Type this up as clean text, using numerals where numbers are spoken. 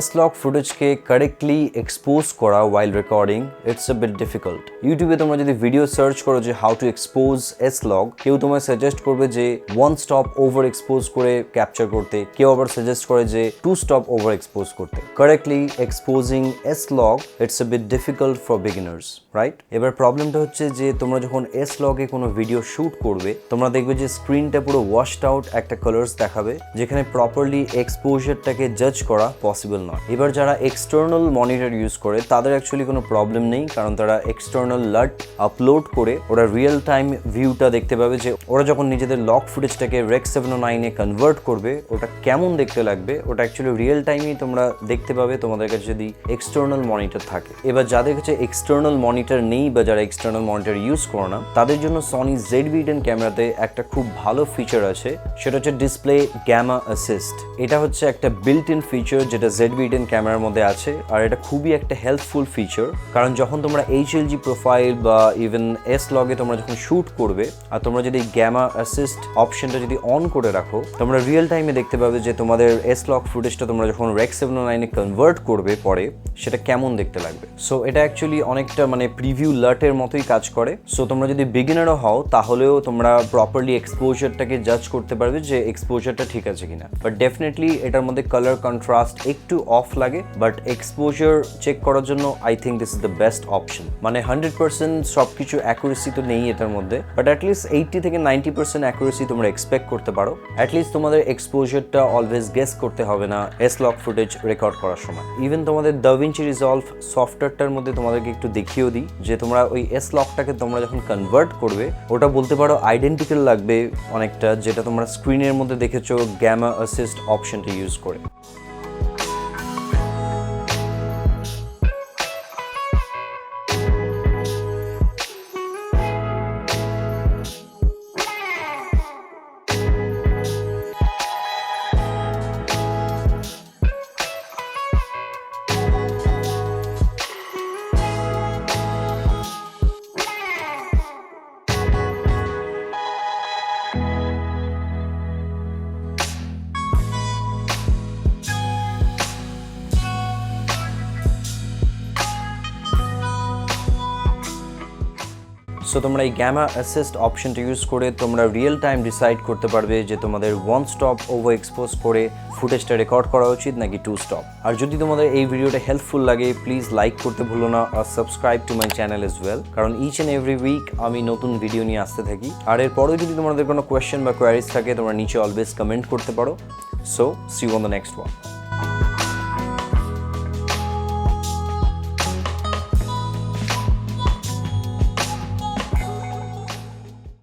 S-Log ফুটেজকে correctly expose করা while recording it's a bit difficult. ইউটিউবে তোমরা যদি ভিডিও সার্চ করো যে হাউ টু এক্সপোজ S-Log, কেউ তোমায় সাজেস্ট করবে যে 1 স্টপ ওভার এক্সপোজ করে ক্যাপচার করতে, কেউ আবার সাজেস্ট করে যে 2 স্টপ ওভার এক্সপোজ করতে। Correctly exposing S-Log it's a bit difficult for beginners, right? এবার প্রবলেমটা হচ্ছে যে তোমরা যখন S-Log-এ কোনো ভিডিও শুট করবে, তোমরা দেখবে যে স্ক্রিনটা পুরো ওয়াশড আউট একটা কালার্স দেখাবে, যেখানে প্রপারলি এক্সপোজারটাকে জাজ করা পসিবল নয়। এবার যারা এক্সটার্নাল মনিটর ইউজ করে তাদের অ্যাকচুয়ালি কোনো প্রবলেম নেই, কারণ তারা এক্সটার্নাল লাট আপলোড করে ওরা রিয়েল টাইম ভিউটা দেখতে পাবে যে ওরা যখন নিজেদের লক ফুটেজটাকে Rec 709-এ কনভার্ট করবে ওটা কেমন দেখতে লাগবে। ওটা অ্যাকচুয়ালি রিয়েল টাইমেই তোমরা দেখতে পাবে তোমাদের কাছে যদি এক্সটার্নাল মনিটর থাকে। এবার যাদের কাছে এক্সটার্নাল মনিটর নেই বা যারা এক্সটার্নাল মনিটর ইউজ করো না, তাদের জন্য সনি ZV-10 ক্যামেরাতে একটা খুব ভালো ফিচার আছে, সেটা হচ্ছে ডিসপ্লে গ্যামা অ্যাসিস্ট। এটা হচ্ছে একটা বিল্ট ইন ফিচার যেটা ZV-10 ক্যামেরার মধ্যে আছে, আর এটা খুবই একটা হেল্পফুল ফিচার। কারণ যখন তোমরা HLG প্রোফাইল বা ইভেন S-Log-এ তোমরা যখন শ্যুট করবে আর তোমরা যদি গ্যামা অ্যাসিস্ট অপশনটা যদি অন করে রাখো, তোমরা রিয়েল টাইমে দেখতে পাবে যে তোমাদের S-Log ফুটেজটা তোমরা যখন Rec 709-এ কনভার্ট করবে পরে সেটা কেমন দেখতে লাগবে। সো এটা অ্যাকচুয়ালি অনেকটা মানে প্রিভিউ লাটের মতোই কাজ করে। সো তোমরা যদি বিগিনারও হও তাহলেও তোমরা প্রপারলি এক্সপোজারটাকে জাজ করতে পারবে যে এক্সপোজারটা ঠিক আছে কিনা। বাট ডেফিনেটলি এটার মধ্যে কালার কন্ট্রাস্ট একটু অফ লাগে, বাট এক্সপোজার চেক করার জন্য I think this is the best option. মানে 100% সব কিছু অ্যাকুরেসি তো নেই এটার মধ্যে, বাট অ্যাটলিস্ট 80 থেকে 90% অ্যাকুরেসি তোমরা এক্সপেক্ট করতে পারো। অ্যাটলিস্ট তোমাদের এক্সপোজারটা অলওয়েজ গেস করতে হবে না S-Log ফুটেজ রেকর্ড করার সময়। ইভেন তোমাদের DaVinci Resolve সফটওয়্যারটার মধ্যে তোমাদেরকে একটু দেখিয়েও দিই যে তোমরা ওই S-Log-টাকে তোমরা যখন কনভার্ট করবে ওটা বলতে পারো আইডেন্টিক্যাল লাগবে অনেকটা, যেটা তোমরা স্ক্রিনের মধ্যে দেখেছো গ্যামা অ্যাসিস্ট অপশনটা ইউজ করে। সো তোমরা এই গ্যামা অ্যাসিস্ট অপশনটা ইউজ করে তোমরা রিয়েল টাইম ডিসাইড করতে পারবে যে তোমাদের 1 স্টপ ওভার এক্সপোজ করে ফুটেজটা রেকর্ড করা উচিত নাকি 2 স্টপ। আর যদি তোমাদের এই ভিডিওটা হেল্পফুল লাগে প্লিজ লাইক করতে ভুলো না, আর subscribe to my channel as well, কারণ ইচ অ্যান্ড এভরি উইক আমি নতুন ভিডিও নিয়ে আসতে থাকি। আর এরপরেও যদি তোমাদের কোনো কোয়েশ্চেন বা কোয়ারিজ থাকে তোমরা নিচে অলওয়েজ কমেন্ট করতে পারো। So see you on the next one.